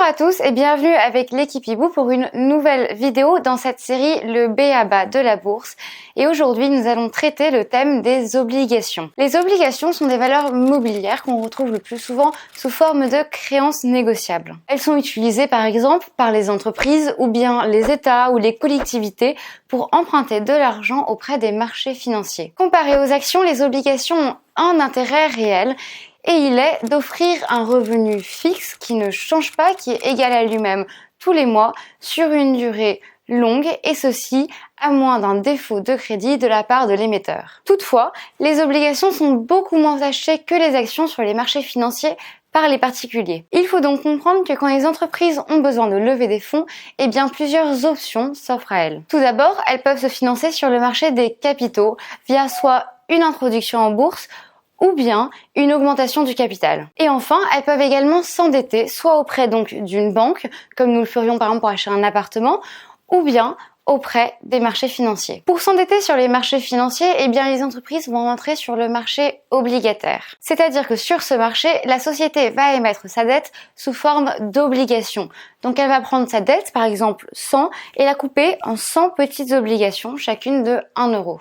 Bonjour à tous et bienvenue avec l'équipe Hibou pour une nouvelle vidéo dans cette série Le b.a.-ba de la bourse. Et aujourd'hui, nous allons traiter le thème des obligations. Les obligations sont des valeurs mobilières qu'on retrouve le plus souvent sous forme de créances négociables. Elles sont utilisées par exemple par les entreprises ou bien les États ou les collectivités pour emprunter de l'argent auprès des marchés financiers. Comparé aux actions, les obligations ont un intérêt réel. Et il est d'offrir un revenu fixe qui ne change pas, qui est égal à lui-même tous les mois sur une durée longue et ceci à moins d'un défaut de crédit de la part de l'émetteur. Toutefois, les obligations sont beaucoup moins achetées que les actions sur les marchés financiers par les particuliers. Il faut donc comprendre que quand les entreprises ont besoin de lever des fonds, eh bien plusieurs options s'offrent à elles. Tout d'abord, elles peuvent se financer sur le marché des capitaux via soit une introduction en bourse ou bien une augmentation du capital. Et enfin, elles peuvent également s'endetter, soit auprès donc d'une banque, comme nous le ferions par exemple pour acheter un appartement, ou bien auprès des marchés financiers. Pour s'endetter sur les marchés financiers, eh bien les entreprises vont entrer sur le marché obligataire. C'est-à-dire que sur ce marché, la société va émettre sa dette sous forme d'obligations. Donc elle va prendre sa dette, par exemple 100, et la couper en 100 petites obligations, chacune de 1 euro.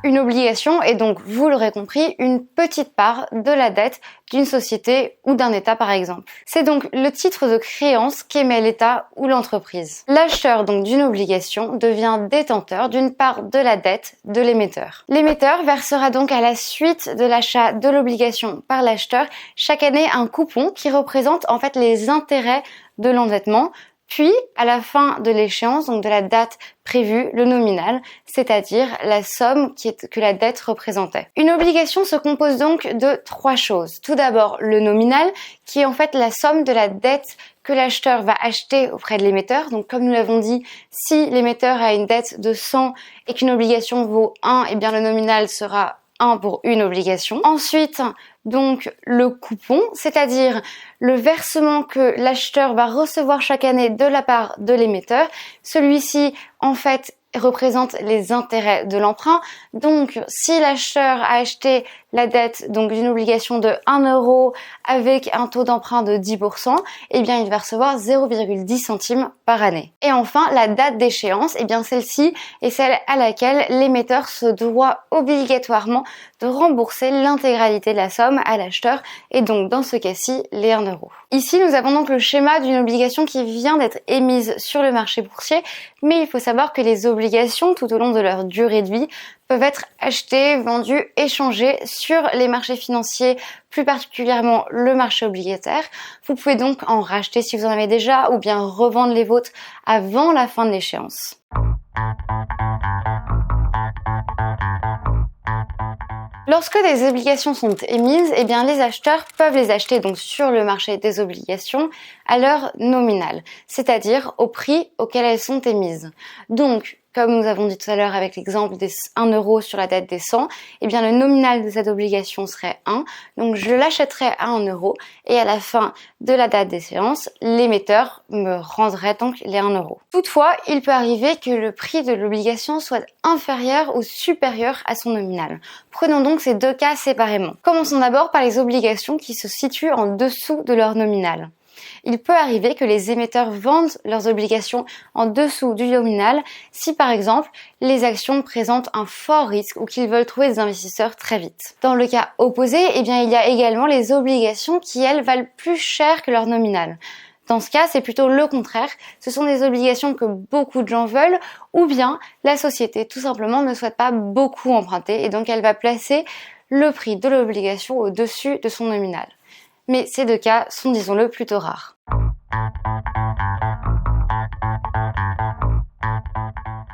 Une obligation est donc, vous l'aurez compris, une petite part de la dette d'une société ou d'un État par exemple. C'est donc le titre de créance qu'émet l'État ou l'entreprise. L'acheteur donc d'une obligation devient détenteur d'une part de la dette de l'émetteur. L'émetteur versera donc à la suite de l'achat de l'obligation par l'acheteur chaque année un coupon qui représente en fait les intérêts de l'endettement. Puis, à la fin de l'échéance, donc de la date prévue, le nominal, c'est-à-dire la somme que la dette représentait. Une obligation se compose donc de 3 choses. Tout d'abord, le nominal, qui est en fait la somme de la dette que l'acheteur va acheter auprès de l'émetteur. Donc, comme nous l'avons dit, si l'émetteur a une dette de 100 et qu'une obligation vaut 1, eh bien le nominal sera 1 pour une obligation. Ensuite, donc le coupon, c'est-à-dire le versement que l'acheteur va recevoir chaque année de la part de l'émetteur. Celui-ci, en fait, représente les intérêts de l'emprunt. Donc, si l'acheteur a acheté la dette donc d'une obligation de 1 euro avec un taux d'emprunt de 10%, eh bien, il va recevoir 0,10 centimes par année. Et enfin, la date d'échéance, eh bien, celle-ci est celle à laquelle l'émetteur se doit obligatoirement de rembourser l'intégralité de la somme à l'acheteur et donc, dans ce cas-ci, les 1 euro. Ici, nous avons donc le schéma d'une obligation qui vient d'être émise sur le marché boursier, mais il faut savoir que les obligations, tout au long de leur durée de vie, peuvent être achetées, vendues, échangées sur les marchés financiers, plus particulièrement le marché obligataire. Vous pouvez donc en racheter si vous en avez déjà ou bien revendre les vôtres avant la fin de l'échéance. Lorsque des obligations sont émises, eh bien les acheteurs peuvent les acheter donc sur le marché des obligations à leur nominal, c'est-à-dire au prix auquel elles sont émises. Donc, comme nous avons dit tout à l'heure avec l'exemple des 1 euro sur la dette des 100, eh bien le nominal de cette obligation serait 1, donc je l'achèterai à 1 euro et à la fin de la date d'échéance, l'émetteur me rendrait donc les 1 euro. Toutefois, il peut arriver que le prix de l'obligation soit inférieur ou supérieur à son nominal. Prenons donc ces deux cas séparément. Commençons d'abord par les obligations qui se situent en dessous de leur nominal. Il peut arriver que les émetteurs vendent leurs obligations en dessous du nominal si par exemple les actions présentent un fort risque ou qu'ils veulent trouver des investisseurs très vite. Dans le cas opposé, eh bien, il y a également les obligations qui elles valent plus cher que leur nominal. Dans ce cas, c'est plutôt le contraire. Ce sont des obligations que beaucoup de gens veulent ou bien la société tout simplement ne souhaite pas beaucoup emprunter et donc elle va placer le prix de l'obligation au-dessus de son nominal. Mais ces deux cas sont, disons-le, plutôt rares.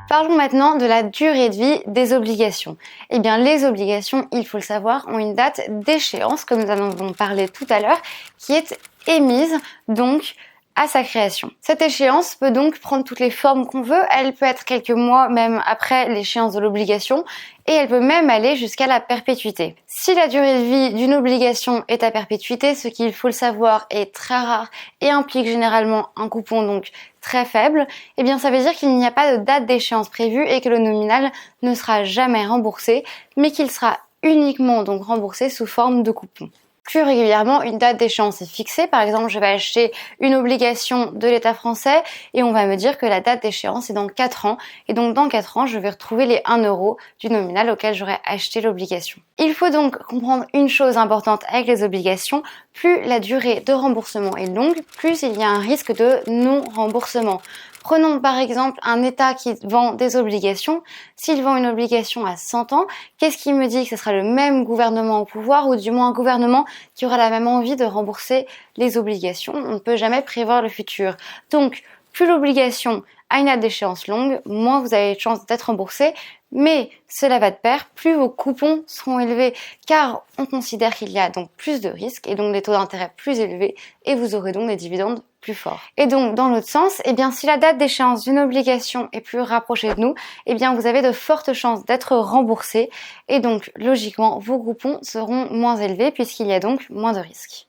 Parlons maintenant de la durée de vie des obligations. Eh bien, les obligations, il faut le savoir, ont une date d'échéance, comme nous en avons parlé tout à l'heure, qui est émise, donc, à sa création. Cette échéance peut donc prendre toutes les formes qu'on veut, elle peut être quelques mois même après l'échéance de l'obligation et elle peut même aller jusqu'à la perpétuité. Si la durée de vie d'une obligation est à perpétuité, ce qu'il faut le savoir est très rare et implique généralement un coupon donc très faible, eh bien ça veut dire qu'il n'y a pas de date d'échéance prévue et que le nominal ne sera jamais remboursé, mais qu'il sera uniquement donc remboursé sous forme de coupon. Plus régulièrement, une date d'échéance est fixée. Par exemple, je vais acheter une obligation de l'État français et on va me dire que la date d'échéance est dans 4 ans. Et donc, dans 4 ans, je vais retrouver les 1 euro du nominal auquel j'aurais acheté l'obligation. Il faut donc comprendre une chose importante avec les obligations. Plus la durée de remboursement est longue, plus il y a un risque de non-remboursement. Prenons par exemple un État qui vend des obligations. S'il vend une obligation à 100 ans, qu'est-ce qui me dit que ce sera le même gouvernement au pouvoir ou du moins un gouvernement qui aura la même envie de rembourser les obligations? On ne peut jamais prévoir le futur. Donc, plus l'obligation a une date d'échéance longue, moins vous avez de chances d'être remboursé. Mais cela va de pair, plus vos coupons seront élevés car on considère qu'il y a donc plus de risques et donc des taux d'intérêt plus élevés et vous aurez donc des dividendes plus forts. Et donc dans l'autre sens, si la date d'échéance d'une obligation est plus rapprochée de nous, vous avez de fortes chances d'être remboursé et donc logiquement vos coupons seront moins élevés puisqu'il y a donc moins de risques.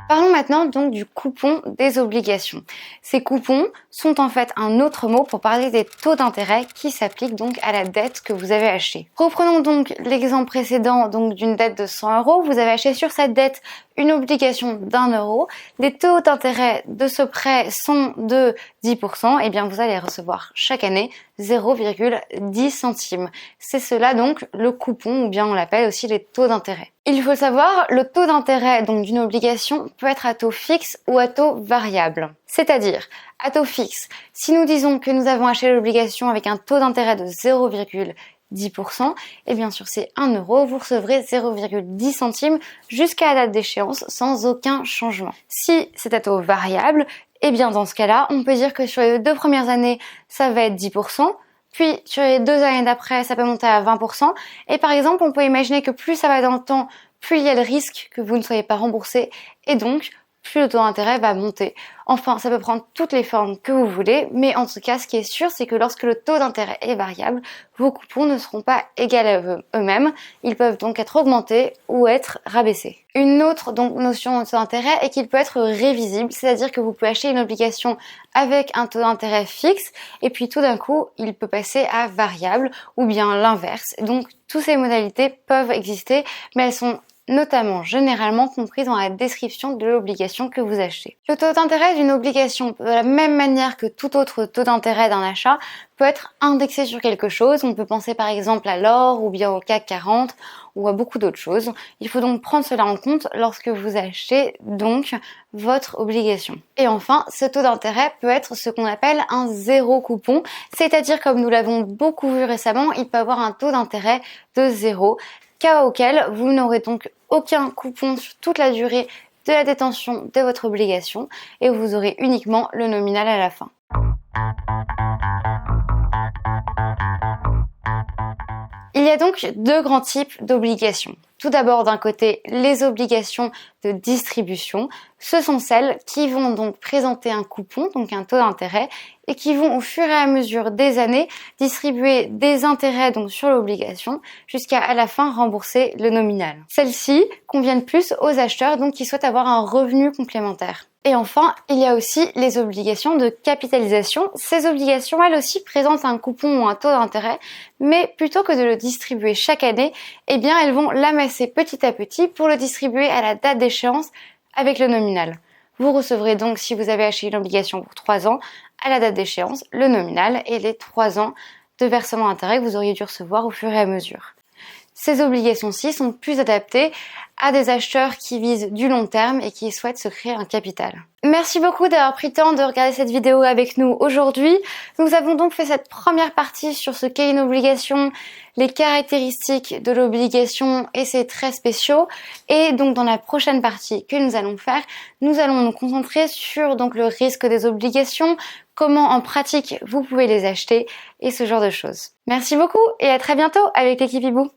Parlons maintenant donc du coupon des obligations. Ces coupons sont en fait un autre mot pour parler des taux d'intérêt qui s'appliquent donc à la dette que vous avez achetée. Reprenons donc l'exemple précédent donc d'une dette de 100 euros. Vous avez acheté sur cette dette une obligation d'1 euro. Les taux d'intérêt de ce prêt sont de 10%. Vous allez recevoir chaque année 0,10 centimes. C'est cela donc le coupon ou bien on l'appelle aussi les taux d'intérêt. Il faut le savoir, le taux d'intérêt donc d'une obligation peut être à taux fixe ou à taux variable. C'est-à-dire, à taux fixe, si nous disons que nous avons acheté l'obligation avec un taux d'intérêt de 0,10%, sur ces 1 euro, vous recevrez 0,10 centimes jusqu'à la date d'échéance sans aucun changement. Si c'est à taux variable, dans ce cas-là, on peut dire que sur les 2 premières années, ça va être 10%, puis sur les 2 années d'après, ça peut monter à 20%, et par exemple, on peut imaginer que plus ça va dans le temps, plus il y a le risque que vous ne soyez pas remboursé, et donc, plus le taux d'intérêt va monter. Enfin, ça peut prendre toutes les formes que vous voulez, mais en tout cas, ce qui est sûr, c'est que lorsque le taux d'intérêt est variable, vos coupons ne seront pas égaux à eux-mêmes. Ils peuvent donc être augmentés ou être rabaissés. Une autre notion de taux d'intérêt est qu'il peut être révisible, c'est-à-dire que vous pouvez acheter une obligation avec un taux d'intérêt fixe, et puis tout d'un coup, il peut passer à variable, ou bien l'inverse. Donc, toutes ces modalités peuvent exister, mais elles sont notamment généralement compris dans la description de l'obligation que vous achetez. Le taux d'intérêt d'une obligation, de la même manière que tout autre taux d'intérêt d'un achat, peut être indexé sur quelque chose. On peut penser par exemple à l'or ou bien au CAC 40 ou à beaucoup d'autres choses. Il faut donc prendre cela en compte lorsque vous achetez donc votre obligation. Et enfin, ce taux d'intérêt peut être ce qu'on appelle un zéro coupon, c'est-à-dire comme nous l'avons beaucoup vu récemment, il peut avoir un taux d'intérêt de 0, cas auquel vous n'aurez donc aucun coupon sur toute la durée de la détention de votre obligation et vous aurez uniquement le nominal à la fin. Il y a donc 2 grands types d'obligations. Tout d'abord, d'un côté, les obligations de distribution. Ce sont celles qui vont donc présenter un coupon, donc un taux d'intérêt, et qui vont au fur et à mesure des années distribuer des intérêts donc sur l'obligation jusqu'à à la fin rembourser le nominal. Celles-ci conviennent plus aux acheteurs donc qui souhaitent avoir un revenu complémentaire. Et enfin, il y a aussi les obligations de capitalisation. Ces obligations, elles aussi, présentent un coupon ou un taux d'intérêt, mais plutôt que de le distribuer chaque année, elles vont l'amasser petit à petit pour le distribuer à la date d'échéance avec le nominal. Vous recevrez donc, si vous avez acheté une obligation pour 3 ans, à la date d'échéance, le nominal et les 3 ans de versement d'intérêt que vous auriez dû recevoir au fur et à mesure. Ces obligations-ci sont plus adaptées à des acheteurs qui visent du long terme et qui souhaitent se créer un capital. Merci beaucoup d'avoir pris le temps de regarder cette vidéo avec nous aujourd'hui. Nous avons donc fait cette première partie sur ce qu'est une obligation, les caractéristiques de l'obligation et ses traits spéciaux. Et donc dans la prochaine partie que nous allons faire, nous allons nous concentrer sur donc le risque des obligations, comment en pratique vous pouvez les acheter et ce genre de choses. Merci beaucoup et à très bientôt avec l'équipe Hibou.